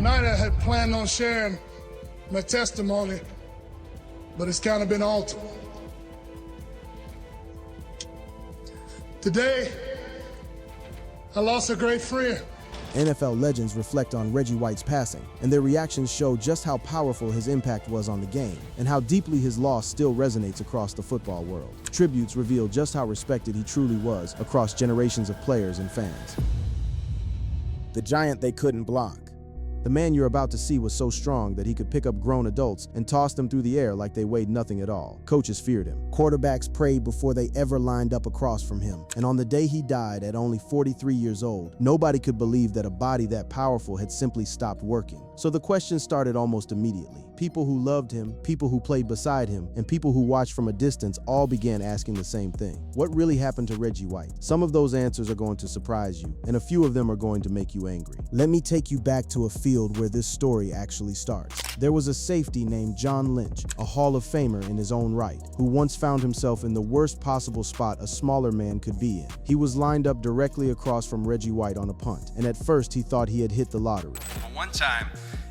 Tonight I had planned on sharing my testimony, but it's kind of been altered. Today, I lost a great friend. NFL legends reflect on Reggie White's passing, and their reactions show just how powerful his impact was on the game, and how deeply his loss still resonates across the football world. Tributes reveal just how respected he truly was across generations of players and fans. The giant they couldn't block. The man you're about to see was so strong that he could pick up grown adults and toss them through the air like they weighed nothing at all. Coaches feared him. Quarterbacks prayed before they ever lined up across from him. And on the day he died at only 43 years old, nobody could believe that a body that powerful had simply stopped working. So the question started almost immediately. People who loved him, people who played beside him, and people who watched from a distance all began asking the same thing. What really happened to Reggie White? Some of those answers are going to surprise you, and a few of them are going to make you angry. Let me take you back to a field where this story actually starts. There was a safety named John Lynch, a Hall of Famer in his own right, who once found himself in the worst possible spot a smaller man could be in. He was lined up directly across from Reggie White on a punt, and at first he thought he had hit the lottery. Well, one time,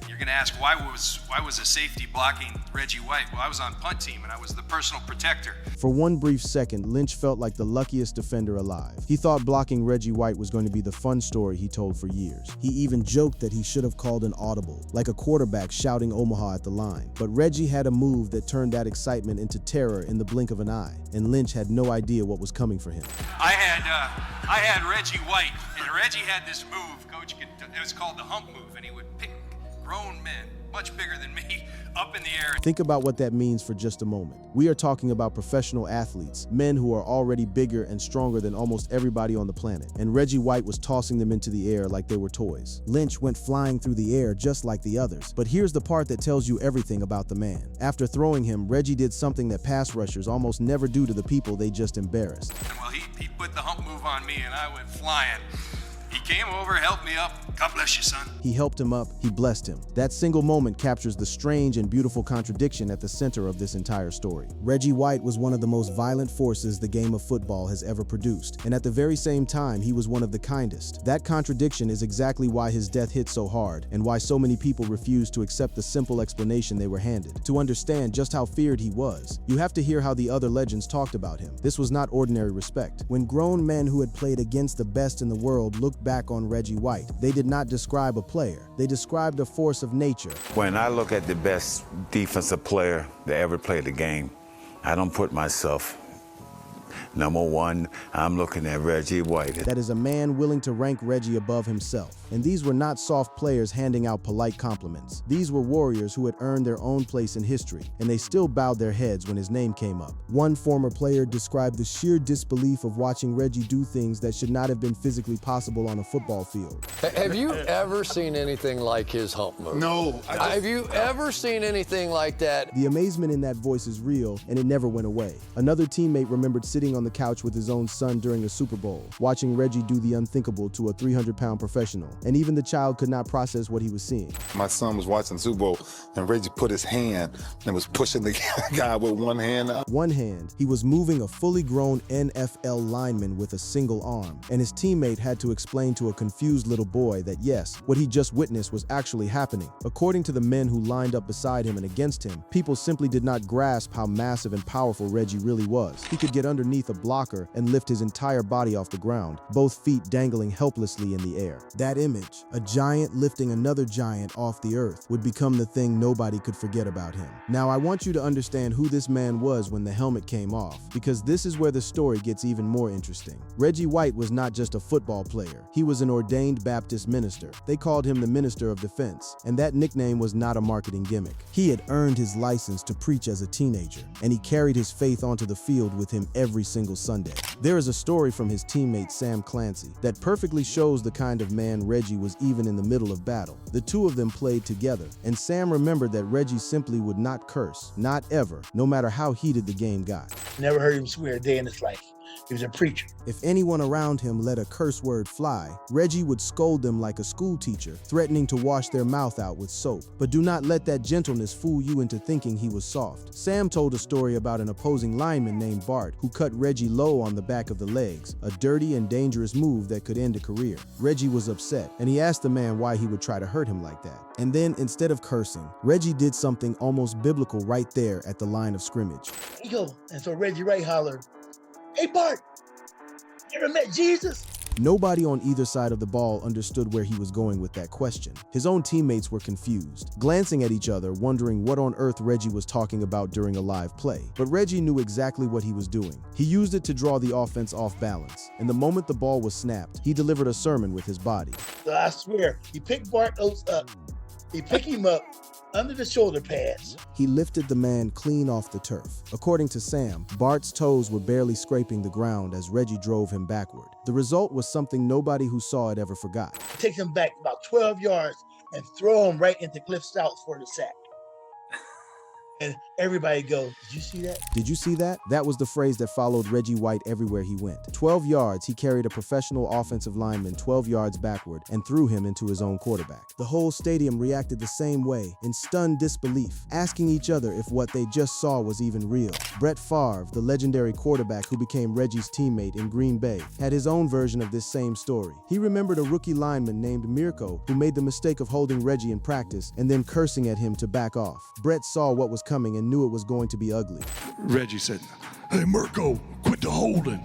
you're going to ask, why was a safety blocking Reggie White? Well, I was on punt team, and I was the personal protector. For one brief second, Lynch felt like the luckiest defender alive. He thought blocking Reggie White was going to be the fun story he told for years. He even joked that he should have called an audible, like a quarterback shouting Omaha at the line. But Reggie had a move that turned that excitement into terror in the blink of an eye, and Lynch had no idea what was coming for him. I had Reggie White, and Reggie had this move, Coach, it was called the hump move, and he would pick grown men, much bigger than me, up in the air. Think about what that means for just a moment. We are talking about professional athletes, men who are already bigger and stronger than almost everybody on the planet, and Reggie White was tossing them into the air like they were toys. Lynch went flying through the air just like the others, but here's the part that tells you everything about the man. After throwing him, Reggie did something that pass rushers almost never do to the people they just embarrassed. Well, he put the hump move on me, and I went flying. He came over, helped me up. God bless you, son. He helped him up, he blessed him. That single moment captures the strange and beautiful contradiction at the center of this entire story. Reggie White was one of the most violent forces the game of football has ever produced, and at the very same time, he was one of the kindest. That contradiction is exactly why his death hit so hard, and why so many people refused to accept the simple explanation they were handed. To understand just how feared he was, you have to hear how the other legends talked about him. This was not ordinary respect. When grown men who had played against the best in the world looked back on Reggie White, they did not describe a player. They described a force of nature. When I look at the best defensive player that ever played the game, I don't put myself number one. I'm looking at Reggie White. That is a man willing to rank Reggie above himself. And these were not soft players handing out polite compliments. These were warriors who had earned their own place in history, and they still bowed their heads when his name came up. One former player described the sheer disbelief of watching Reggie do things that should not have been physically possible on a football field. Have you ever seen anything like his hump move? No. Have you ever seen anything like that? The amazement in that voice is real, and it never went away. Another teammate remembered sitting on the couch with his own son during a Super Bowl, watching Reggie do the unthinkable to a 300-pound professional, and even the child could not process what he was seeing. My son was watching the Super Bowl, and Reggie put his hand and was pushing the guy with one hand up. One hand, he was moving a fully grown NFL lineman with a single arm, and his teammate had to explain to a confused little boy that yes, what he just witnessed was actually happening. According to the men who lined up beside him and against him, people simply did not grasp how massive and powerful Reggie really was. He could get underneath a blocker and lift his entire body off the ground, both feet dangling helplessly in the air. That image, a giant lifting another giant off the earth, would become the thing nobody could forget about him. Now, I want you to understand who this man was when the helmet came off, because this is where the story gets even more interesting. Reggie White was not just a football player. He was an ordained Baptist minister. They called him the Minister of Defense, and that nickname was not a marketing gimmick. He had earned his license to preach as a teenager, and he carried his faith onto the field with him every single Sunday. There is a story from his teammate Sam Clancy that perfectly shows the kind of man Reggie was even in the middle of battle. The two of them played together, and Sam remembered that Reggie simply would not curse, not ever, no matter how heated the game got. Never heard him swear a day in his life. He was a preacher. If anyone around him let a curse word fly, Reggie would scold them like a school teacher, threatening to wash their mouth out with soap. But do not let that gentleness fool you into thinking he was soft. Sam told a story about an opposing lineman named Bart who cut Reggie low on the back of the legs, a dirty and dangerous move that could end a career. Reggie was upset, and he asked the man why he would try to hurt him like that. And then, instead of cursing, Reggie did something almost biblical right there at the line of scrimmage. He go, and so Reggie White hollered, "Hey Bart, you ever met Jesus?" Nobody on either side of the ball understood where he was going with that question. His own teammates were confused, glancing at each other, wondering what on earth Reggie was talking about during a live play. But Reggie knew exactly what he was doing. He used it to draw the offense off balance, and the moment the ball was snapped, he delivered a sermon with his body. So I swear, he picked Bart Oates up. He picked him up under the shoulder pads. He lifted the man clean off the turf. According to Sam, Bart's toes were barely scraping the ground as Reggie drove him backward. The result was something nobody who saw it ever forgot. He takes him back about 12 yards and throw him right into Cliff Stouts for the sack. And everybody goes, "Did you see that?" Did you see that? That was the phrase that followed Reggie White everywhere he went. 12 yards, he carried a professional offensive lineman 12 yards backward and threw him into his own quarterback. The whole stadium reacted the same way, in stunned disbelief, asking each other if what they just saw was even real. Brett Favre, the legendary quarterback who became Reggie's teammate in Green Bay, had his own version of this same story. He remembered a rookie lineman named Mirko who made the mistake of holding Reggie in practice and then cursing at him to back off. Brett saw what was coming and knew it was going to be ugly. Reggie said, "Hey, Mirko, quit the holding."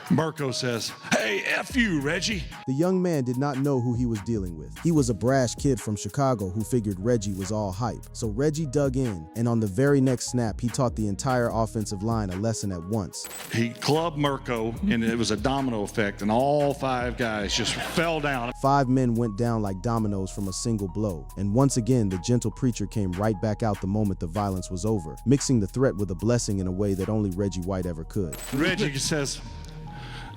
Mirko says, "Hey, F you, Reggie." The young man did not know who he was dealing with. He was a brash kid from Chicago who figured Reggie was all hype. So Reggie dug in, and on the very next snap, he taught the entire offensive line a lesson at once. He clubbed Mirko, and it was a domino effect, and all 5 guys just fell down. 5 men went down like dominoes from a single blow. And once again, the gentle preacher came right back out the moment the violence was over, mixing the threat with a blessing in a way that only Reggie White ever could. Reggie says,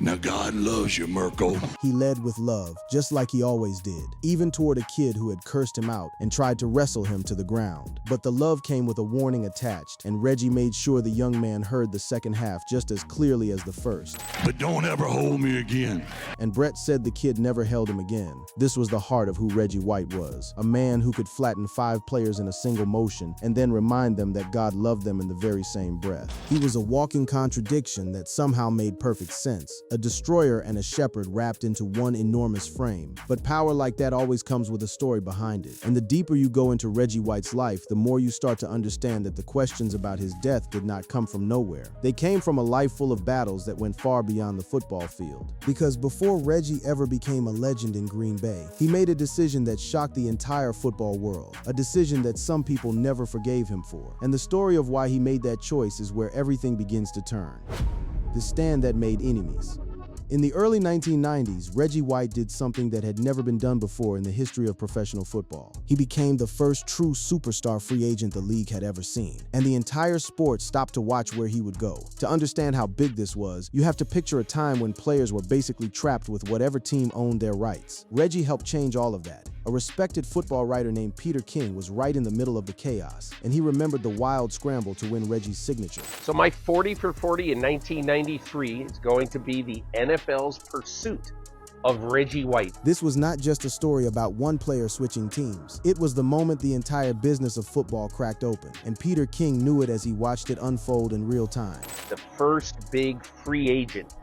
"Now God loves you, Mirko." He led with love, just like he always did, even toward a kid who had cursed him out and tried to wrestle him to the ground. But the love came with a warning attached, and Reggie made sure the young man heard the second half just as clearly as the first. "But don't ever hold me again." And Brett said the kid never held him again. This was the heart of who Reggie White was, a man who could flatten 5 players in a single motion and then remind them that God loved them in the very same breath. He was a walking contradiction that somehow made perfect sense. A destroyer and a shepherd wrapped into one enormous frame. But power like that always comes with a story behind it. And the deeper you go into Reggie White's life, the more you start to understand that the questions about his death did not come from nowhere. They came from a life full of battles that went far beyond the football field. Because before Reggie ever became a legend in Green Bay, he made a decision that shocked the entire football world. A decision that some people never forgave him for. And the story of why he made that choice is where everything begins to turn. The stand that made enemies. In the early 1990s, Reggie White did something that had never been done before in the history of professional football. He became the first true superstar free agent the league had ever seen, and the entire sport stopped to watch where he would go. To understand how big this was, you have to picture a time when players were basically trapped with whatever team owned their rights. Reggie helped change all of that. A respected football writer named Peter King was right in the middle of the chaos, and he remembered the wild scramble to win Reggie's signature. So my 40 for 40 in 1993 is going to be the NFL's pursuit of Reggie White. This was not just a story about one player switching teams. It was the moment the entire business of football cracked open, and Peter King knew it as he watched it unfold in real time. The first big free agent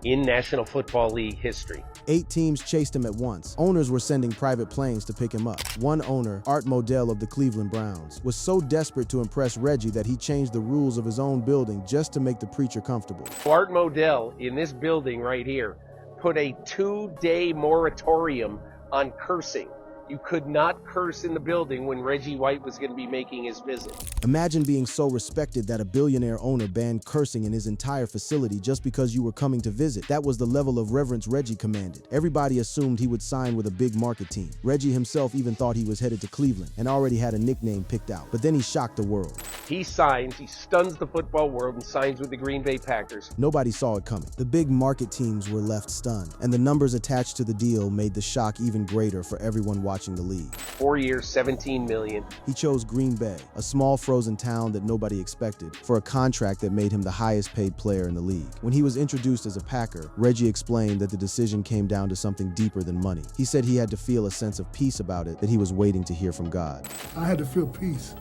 in National Football League history. 8 teams chased him at once. Owners were sending private planes to pick him up. One owner, Art Modell of the Cleveland Browns, was so desperate to impress Reggie that he changed the rules of his own building just to make the preacher comfortable. Art Modell, in this building right here, put a 2-day moratorium on cursing. You could not curse in the building when Reggie White was going to be making his visit. Imagine being so respected that a billionaire owner banned cursing in his entire facility just because you were coming to visit. That was the level of reverence Reggie commanded. Everybody assumed he would sign with a big market team. Reggie himself even thought he was headed to Cleveland and already had a nickname picked out. But then he shocked the world. He stuns the football world and signs with the Green Bay Packers. Nobody saw it coming. The big market teams were left stunned, and the numbers attached to the deal made the shock even greater for everyone watching watching the league. 4 years, $17 million. He chose Green Bay, a small frozen town that nobody expected, for a contract that made him the highest paid player in the league. When he was introduced as a Packer, Reggie explained that the decision came down to something deeper than money. He said he had to feel a sense of peace about it that he was waiting to hear from God. I had to feel peace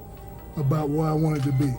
about where I wanted to be,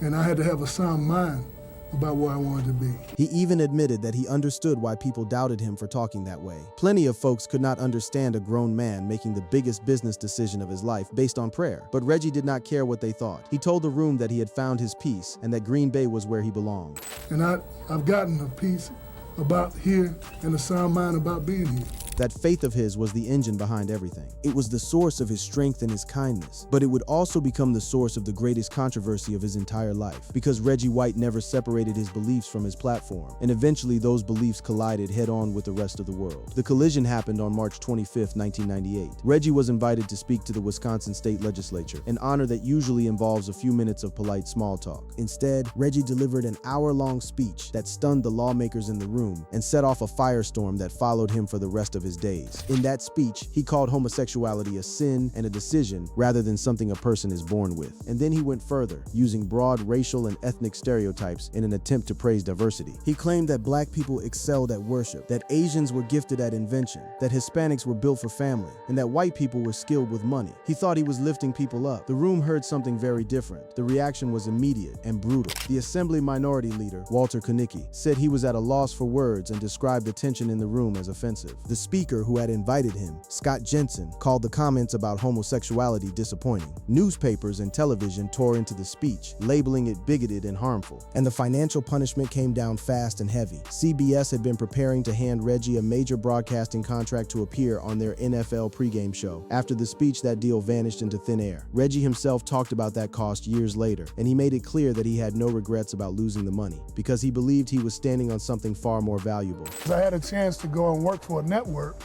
and I had to have a sound mind about where I wanted to be. He even admitted that he understood why people doubted him for talking that way. Plenty of folks could not understand a grown man making the biggest business decision of his life based on prayer, but Reggie did not care what they thought. He told the room that he had found his peace and that Green Bay was where he belonged. And I've gotten a peace about here and a sound mind about being here. That faith of his was the engine behind everything. It was the source of his strength and his kindness, but it would also become the source of the greatest controversy of his entire life, because Reggie White never separated his beliefs from his platform, and eventually those beliefs collided head-on with the rest of the world. The collision happened on March 25, 1998. Reggie was invited to speak to the Wisconsin State Legislature, an honor that usually involves a few minutes of polite small talk. Instead, Reggie delivered an hour-long speech that stunned the lawmakers in the room and set off a firestorm that followed him for the rest of his days. In that speech, he called homosexuality a sin and a decision rather than something a person is born with. And then he went further, using broad racial and ethnic stereotypes in an attempt to praise diversity. He claimed that black people excelled at worship, that Asians were gifted at invention, that Hispanics were built for family, and that white people were skilled with money. He thought he was lifting people up. The room heard something very different. The reaction was immediate and brutal. The Assembly Minority Leader, Walter Konicki, said he was at a loss for words and described the tension in the room as offensive. The speaker who had invited him, Scott Jensen, called the comments about homosexuality disappointing. Newspapers and television tore into the speech, labeling it bigoted and harmful. And the financial punishment came down fast and heavy. CBS had been preparing to hand Reggie a major broadcasting contract to appear on their NFL pregame show. After the speech, that deal vanished into thin air. Reggie himself talked about that cost years later, and he made it clear that he had no regrets about losing the money, because he believed he was standing on something far more valuable. I had a chance to go and work for a network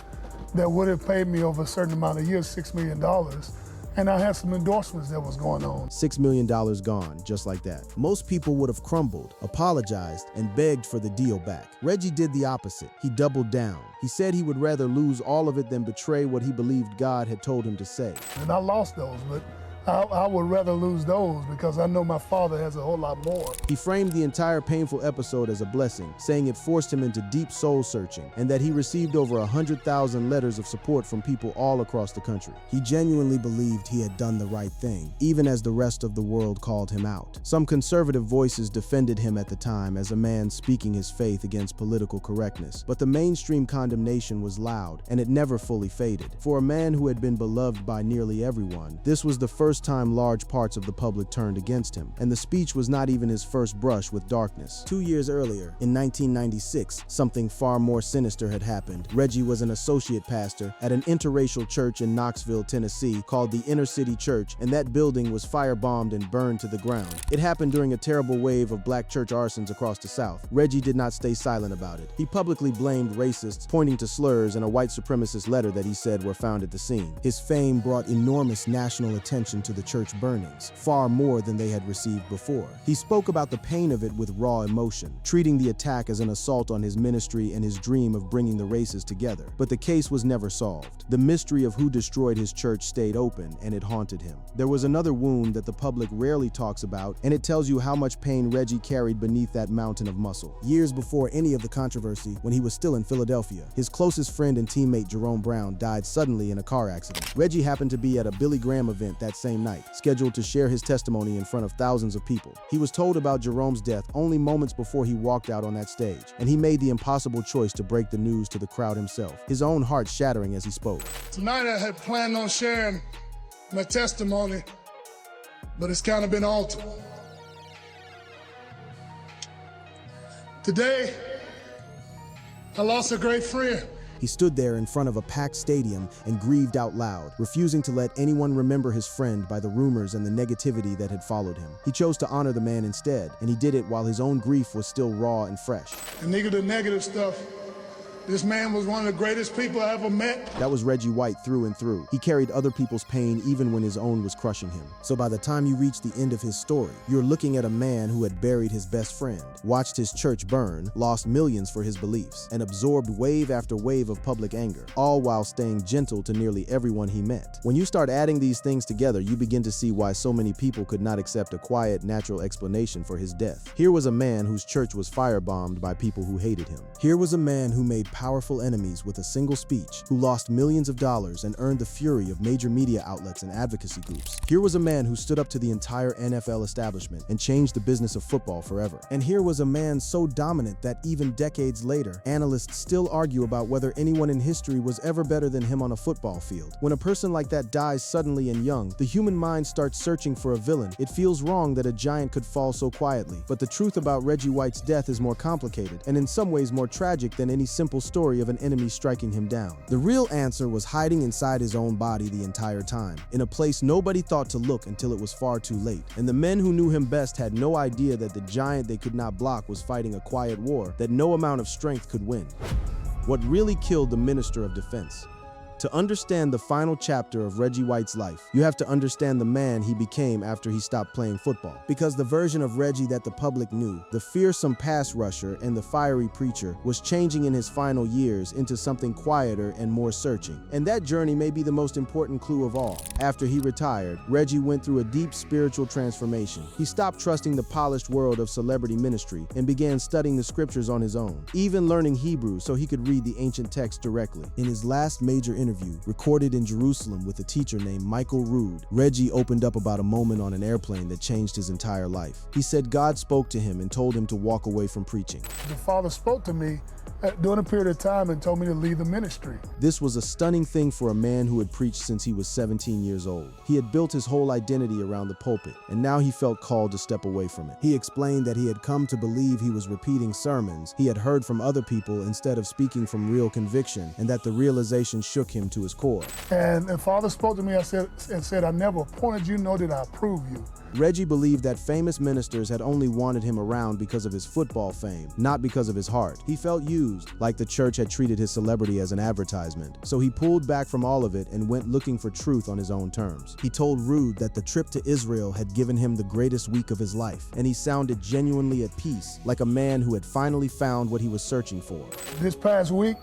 that would have paid me over a certain amount of years, $6 million. And I had some endorsements that was going on. $6 million gone, just like that. Most people would have crumbled, apologized, and begged for the deal back. Reggie did the opposite. He doubled down. He said he would rather lose all of it than betray what he believed God had told him to say. And I lost those, but I would rather lose those because I know my father has a whole lot more. He framed the entire painful episode as a blessing, saying it forced him into deep soul searching and that he received over 100,000 letters of support from people all across the country. He genuinely believed he had done the right thing, even as the rest of the world called him out. Some conservative voices defended him at the time as a man speaking his faith against political correctness, but the mainstream condemnation was loud and it never fully faded. For a man who had been beloved by nearly everyone, this was the first time large parts of the public turned against him, and the speech was not even his first brush with darkness. 2 years earlier, in 1996, something far more sinister had happened. Reggie was an associate pastor at an interracial church in Knoxville, Tennessee, called the Inner City Church, and that building was firebombed and burned to the ground. It happened during a terrible wave of black church arsons across the South. Reggie did not stay silent about it. He publicly blamed racists, pointing to slurs and a white supremacist letter that he said were found at the scene. His fame brought enormous national attention to the church burnings, far more than they had received before. He spoke about the pain of it with raw emotion, treating the attack as an assault on his ministry and his dream of bringing the races together. But the case was never solved. The mystery of who destroyed his church stayed open, and it haunted him. There was another wound that the public rarely talks about, and it tells you how much pain Reggie carried beneath that mountain of muscle. Years before any of the controversy, when he was still in Philadelphia, his closest friend and teammate Jerome Brown died suddenly in a car accident. Reggie happened to be at a Billy Graham event that same night, scheduled to share his testimony in front of thousands of people. He was told about Jerome's death only moments before he walked out on that stage, and he made the impossible choice to break the news to the crowd himself, his own heart shattering as he spoke. Tonight I had planned on sharing my testimony, but it's kind of been altered. Today, I lost a great friend. He stood there in front of a packed stadium and grieved out loud, refusing to let anyone remember his friend by the rumors and the negativity that had followed him. He chose to honor the man instead, and he did it while his own grief was still raw and fresh. And nigga, the negative stuff This man was one of the greatest people I ever met. That was Reggie White through and through. He carried other people's pain even when his own was crushing him. So by the time you reach the end of his story, you're looking at a man who had buried his best friend, watched his church burn, lost millions for his beliefs, and absorbed wave after wave of public anger, all while staying gentle to nearly everyone he met. When you start adding these things together, you begin to see why so many people could not accept a quiet, natural explanation for his death. Here was a man whose church was firebombed by people who hated him. Here was a man who made powerful enemies with a single speech, who lost millions of dollars and earned the fury of major media outlets and advocacy groups. Here was a man who stood up to the entire NFL establishment and changed the business of football forever. And here was a man so dominant that even decades later, analysts still argue about whether anyone in history was ever better than him on a football field. When a person like that dies suddenly and young, the human mind starts searching for a villain. It feels wrong that a giant could fall so quietly. But the truth about Reggie White's death is more complicated, and in some ways more tragic than any simple story of an enemy striking him down. The real answer was hiding inside his own body the entire time, in a place nobody thought to look until it was far too late. And the men who knew him best had no idea that the giant they could not block was fighting a quiet war that no amount of strength could win. What really killed the Minister of Defense? To understand the final chapter of Reggie White's life, you have to understand the man he became after he stopped playing football. Because the version of Reggie that the public knew, the fearsome pass rusher and the fiery preacher, was changing in his final years into something quieter and more searching. And that journey may be the most important clue of all. After he retired, Reggie went through a deep spiritual transformation. He stopped trusting the polished world of celebrity ministry and began studying the scriptures on his own, even learning Hebrew so he could read the ancient text directly. In his last major interview, recorded in Jerusalem with a teacher named Michael Rood, Reggie opened up about a moment on an airplane that changed his entire life. He said God spoke to him and told him to walk away from preaching. The Father spoke to me during a period of time and told me to leave the ministry. This was a stunning thing for a man who had preached since he was 17 years old. He had built his whole identity around the pulpit, and now he felt called to step away from it. He explained that he had come to believe he was repeating sermons he had heard from other people instead of speaking from real conviction, and that the realization shook him to his core. And the Father spoke to me and said, I never appointed you, nor did I approve you. Reggie believed that famous ministers had only wanted him around because of his football fame, not because of his heart. He felt used, like the church had treated his celebrity as an advertisement. So he pulled back from all of it and went looking for truth on his own terms. He told Rood that the trip to Israel had given him the greatest week of his life, and he sounded genuinely at peace, like a man who had finally found what he was searching for. This past week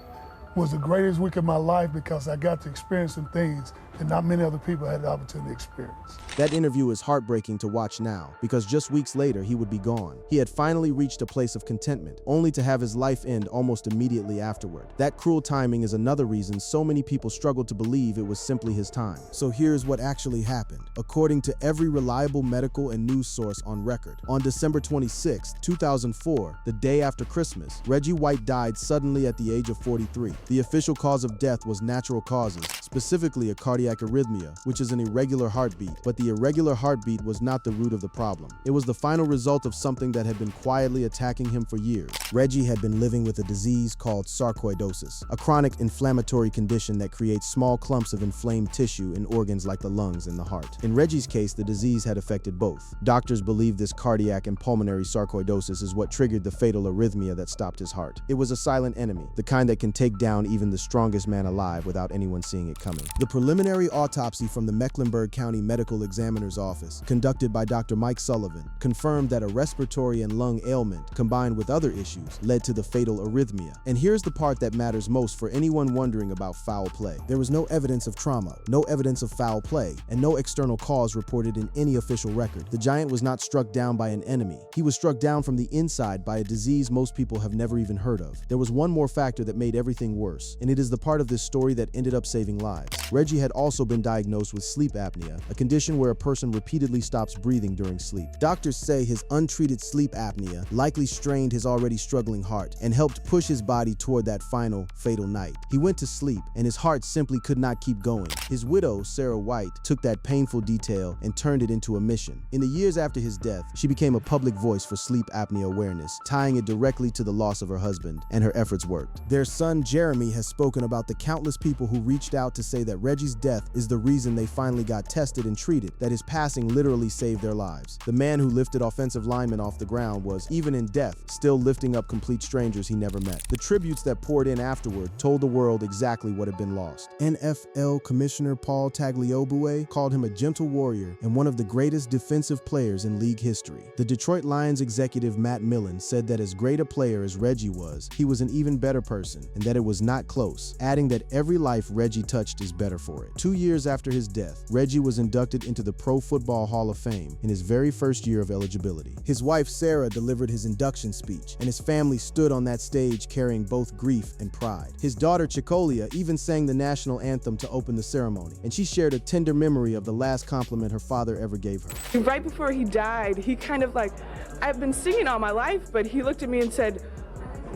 was the greatest week of my life because I got to experience some things that not many other people had the opportunity to experience. That interview is heartbreaking to watch now, because just weeks later he would be gone. He had finally reached a place of contentment, only to have his life end almost immediately afterward. That cruel timing is another reason so many people struggled to believe it was simply his time. So here's what actually happened. According to every reliable medical and news source on record, on December 26, 2004, the day after Christmas, Reggie White died suddenly at the age of 43. The official cause of death was natural causes, specifically a cardiac arrhythmia, which is an irregular heartbeat. But the irregular heartbeat was not the root of the problem. It was the final result of something that had been quietly attacking him for years. Reggie had been living with a disease called sarcoidosis, a chronic inflammatory condition that creates small clumps of inflamed tissue in organs like the lungs and the heart. In Reggie's case, the disease had affected both. Doctors believe this cardiac and pulmonary sarcoidosis is what triggered the fatal arrhythmia that stopped his heart. It was a silent enemy, the kind that can take down even the strongest man alive without anyone seeing it coming. The preliminary autopsy from the Mecklenburg County Medical Examiner's Office, conducted by Dr. Mike Sullivan, confirmed that a respiratory and lung ailment, combined with other issues, led to the fatal arrhythmia. And here's the part that matters most for anyone wondering about foul play. There was no evidence of trauma, no evidence of foul play, and no external cause reported in any official record. The giant was not struck down by an enemy. He was struck down from the inside by a disease most people have never even heard of. There was one more factor that made everything worse, and it is the part of this story that ended up saving lives. Reggie had also been diagnosed with sleep apnea, a condition where a person repeatedly stops breathing during sleep. Doctors say his untreated sleep apnea likely strained his already struggling heart and helped push his body toward that final, fatal night. He went to sleep, and his heart simply could not keep going. His widow, Sarah White, took that painful detail and turned it into a mission. In the years after his death, she became a public voice for sleep apnea awareness, tying it directly to the loss of her husband, and her efforts worked. Their son, Jeremy, has spoken about the countless people who reached out to say that Reggie's death death is the reason they finally got tested and treated, that his passing literally saved their lives. The man who lifted offensive linemen off the ground was, even in death, still lifting up complete strangers he never met. The tributes that poured in afterward told the world exactly what had been lost. NFL Commissioner Paul Tagliabue called him a gentle warrior and one of the greatest defensive players in league history. The Detroit Lions executive Matt Millen said that as great a player as Reggie was, he was an even better person and that it was not close, adding that every life Reggie touched is better for it. 2 years after his death, Reggie was inducted into the Pro Football Hall of Fame in his very first year of eligibility. His wife Sarah delivered his induction speech, and his family stood on that stage carrying both grief and pride. His daughter Chicolia even sang the national anthem to open the ceremony, and she shared a tender memory of the last compliment her father ever gave her. Right before he died, he kind of like, I've been singing all my life, but he looked at me and said,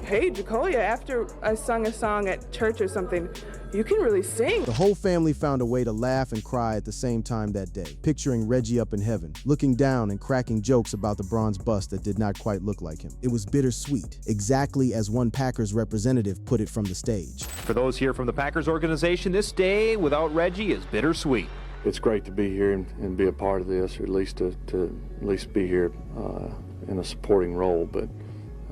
"Hey, Jacolia, after I sung a song at church or something, you can really sing." The whole family found a way to laugh and cry at the same time that day, picturing Reggie up in heaven, looking down and cracking jokes about the bronze bust that did not quite look like him. It was bittersweet, exactly as one Packers representative put it from the stage. For those here from the Packers organization, this day without Reggie is bittersweet. It's great to be here and be a part of this, or at least to at least be here in a supporting role, but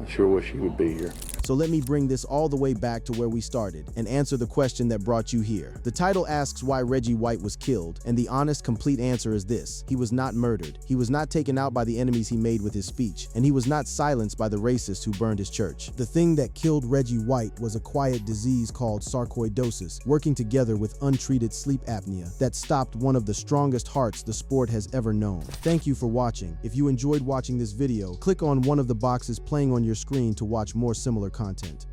I sure wish he would be here. So let me bring this all the way back to where we started and answer the question that brought you here. The title asks why Reggie White was killed, and the honest, complete answer is this: he was not murdered. He was not taken out by the enemies he made with his speech, and he was not silenced by the racists who burned his church. The thing that killed Reggie White was a quiet disease called sarcoidosis, working together with untreated sleep apnea that stopped one of the strongest hearts the sport has ever known. Thank you for watching. If you enjoyed watching this video, click on one of the boxes playing on your screen to watch more similar content.